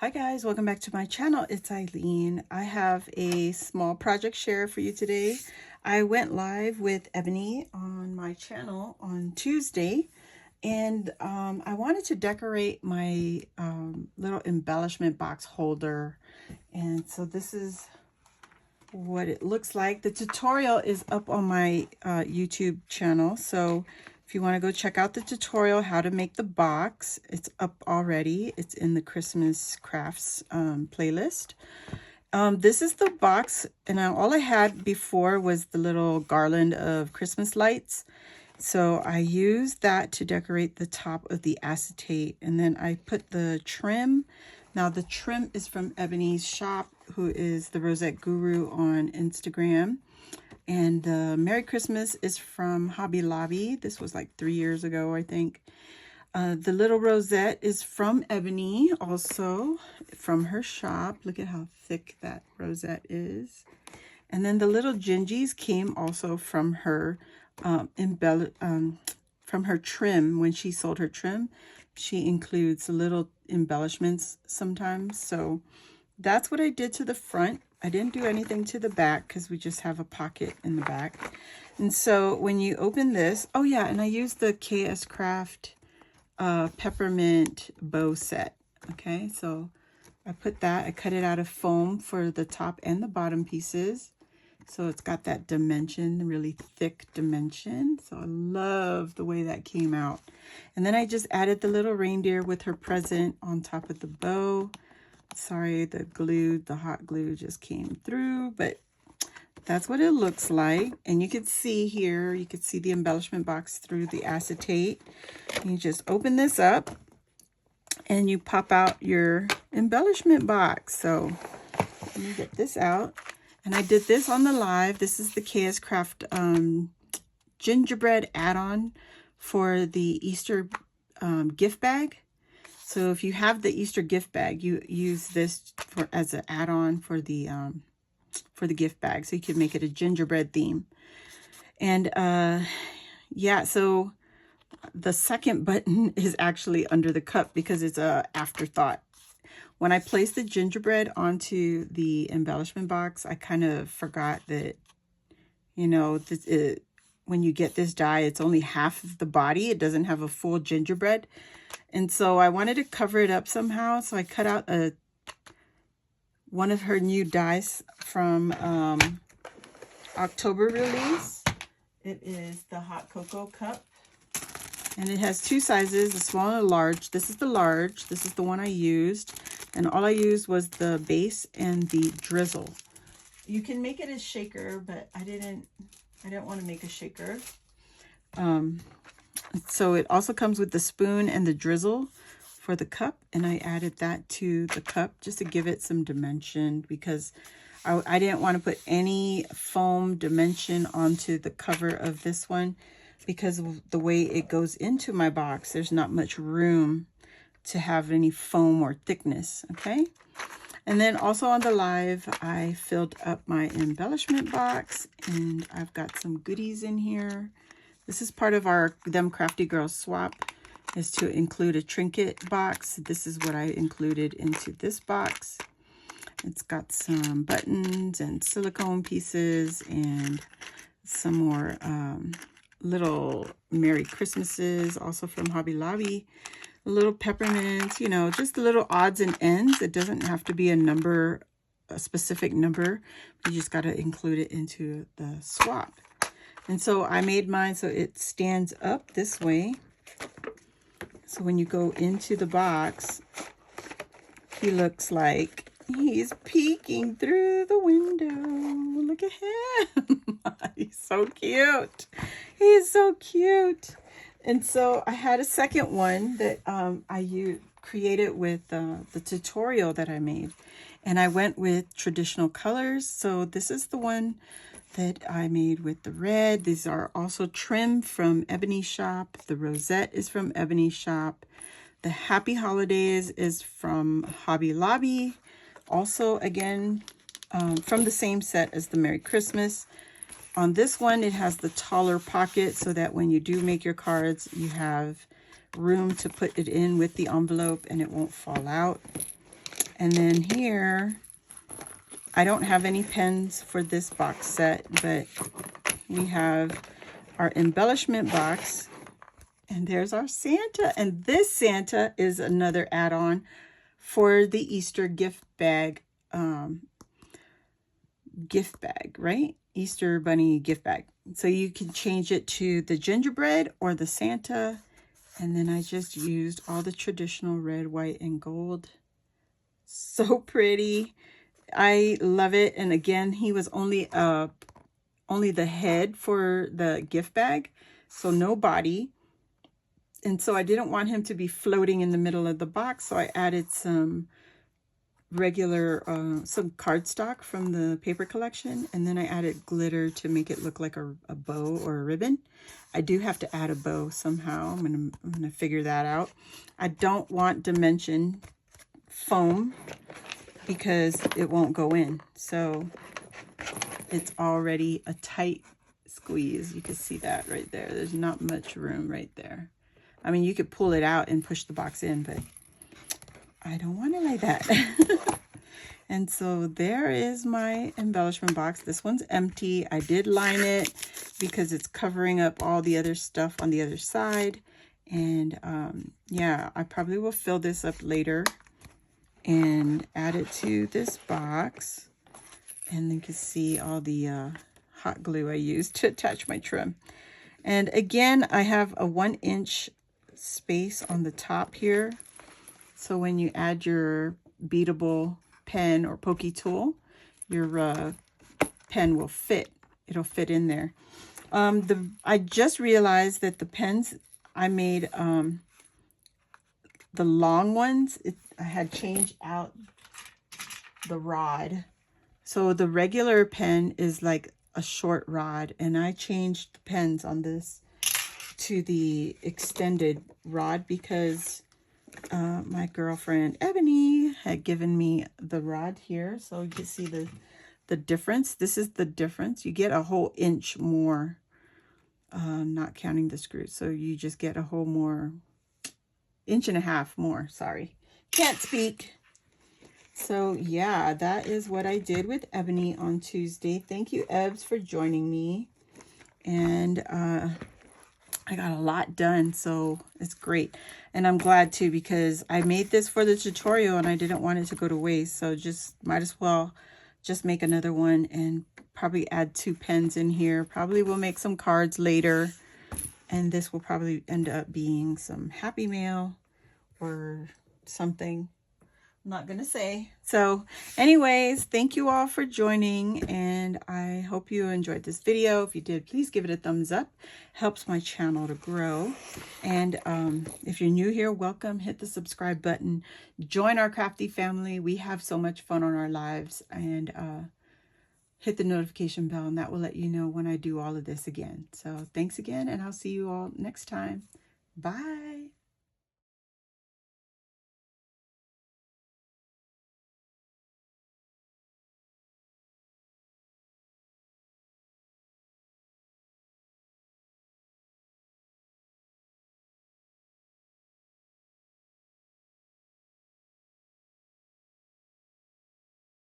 Hi guys, welcome back to my channel. It's Eileen. I have a small project share for you today. I went live with Ebony on my channel on Tuesday, and I wanted to decorate my little embellishment box holder. And so this is what it looks like. The tutorial is up on my YouTube channel, so if you want to go check out the tutorial how to make the box, it's up already. It's in the Christmas crafts playlist. This is the box, and all I had before was the little garland of Christmas lights, so I used that to decorate the top of the acetate, and then I put the trim. Now the trim is from Ebony's shop, who is the Rosette Guru on Instagram. And the Merry Christmas is from Hobby Lobby. This was like 3 years ago, I think. The little rosette is from Ebony, also from her shop. Look at how thick that rosette is. And then the little gingies came also from her from her trim. When she sold her trim, she includes little embellishments sometimes. So that's what I did to the front. I didn't do anything to the back because we just have a pocket in the back. And so when you open this, oh yeah, and I used the Kscraft peppermint bow set. Okay, so I put that, I cut it out of foam for the top and the bottom pieces. So it's got that dimension, really thick dimension. So I love the way that came out. And then I just added the little reindeer with her present on top of the bow. Sorry, the hot glue just came through, but that's what it looks like. And you can see here, you can see the embellishment box through the acetate. And you just open this up and you pop out your embellishment box. So let me get this out. And I did this on the live. This is the Kscraft gingerbread add-on for the Easter gift bag. So if you have the Easter gift bag, you use this as an add-on for the gift bag. So you can make it a gingerbread theme. And yeah, so the second button is actually under the cup because it's a afterthought. When I placed the gingerbread onto the embellishment box, I kind of forgot that, you know, when you get this die, it's only half of the body. It doesn't have a full gingerbread. And so I wanted to cover it up somehow. So I cut out one of her new dies from October release. It is the Hot Cocoa Cup. And it has two sizes, a small and a large. This is the large. This is the one I used. And all I used was the base and the drizzle. You can make it a shaker, but I didn't want to make a shaker. So it also comes with the spoon and the drizzle for the cup, and I added that to the cup just to give it some dimension because I didn't want to put any foam dimension onto the cover of this one because of the way it goes into my box. There's not much room to have any foam or thickness, okay? And then also on the live, I filled up my embellishment box, and I've got some goodies in here. This is part of our Them Crafty Girls swap, is to include a trinket box. This is what I included into this box. It's got some buttons and silicone pieces and some more little Merry Christmases, also from Hobby Lobby. Little peppermints, you know, just the little odds and ends. It doesn't have to be a number, a specific number. You just got to include it into the swap. And so I made mine so it stands up this way. So when you go into the box, he looks like he's peeking through the window. Look at him. He's so cute. He's so cute. And so I had a second one that I created with the tutorial that I made. And I went with traditional colors. So this is the one that I made with the red. These are also trim from Ebony Shop. The rosette is from Ebony Shop. The Happy Holidays is from Hobby Lobby. Also, again, from the same set as the Merry Christmas. On this one, it has the taller pocket so that when you do make your cards, you have room to put it in with the envelope and it won't fall out. And then here, I don't have any pens for this box set, but we have our embellishment box. And there's our Santa. And this Santa is another add-on for the Easter gift bag, right? Easter bunny gift bag. So you can change it to the gingerbread or the Santa. And then I just used all the traditional red, white, and gold. So pretty. I love it. And again, he was only the head for the gift bag, so no body. And so I didn't want him to be floating in the middle of the box, so I added some regular some cardstock from the paper collection, and then I added glitter to make it look like a bow or a ribbon. I do have to add a bow somehow. I'm gonna figure that out. I don't want dimension foam because it won't go in, so it's already a tight squeeze. You can see that right there. There's not much room right there. I mean, you could pull it out and push the box in, but I don't want it like that. And so there is my embellishment box. This one's empty. I did line it because it's covering up all the other stuff on the other side. And yeah, I probably will fill this up later and add it to this box. And you can see all the hot glue I used to attach my trim. And again, I have a 1-inch space on the top here. So when you add your beadable pen or pokey tool, your pen will fit. It'll fit in there. I just realized that the pens I made, the long ones, I had changed out the rod. So the regular pen is like a short rod, and I changed the pens on this to the extended rod because my girlfriend Ebony had given me the rod here. So you can see the difference. This is the difference. You get a whole inch more, not counting the screws. So you just get a whole more, 1.5 inches more, sorry. Can't speak. So yeah, that is what I did with Ebony on Tuesday. Thank you, Ebs, for joining me. And I got a lot done, so it's great. And I'm glad too, because I made this for the tutorial and I didn't want it to go to waste. So just might as well just make another one and probably add 2 pens in here. Probably will make some cards later. And this will probably end up being some happy mail or something. I'm not gonna say. So anyways, thank you all for joining, and I hope you enjoyed this video. If you did, please give it a thumbs up. Helps my channel to grow. And if you're new here, welcome. Hit the subscribe button. Join our crafty family. We have so much fun on our lives. And hit the notification bell, and that will let you know when I do all of this again. So thanks again, and I'll see you all next time. Bye.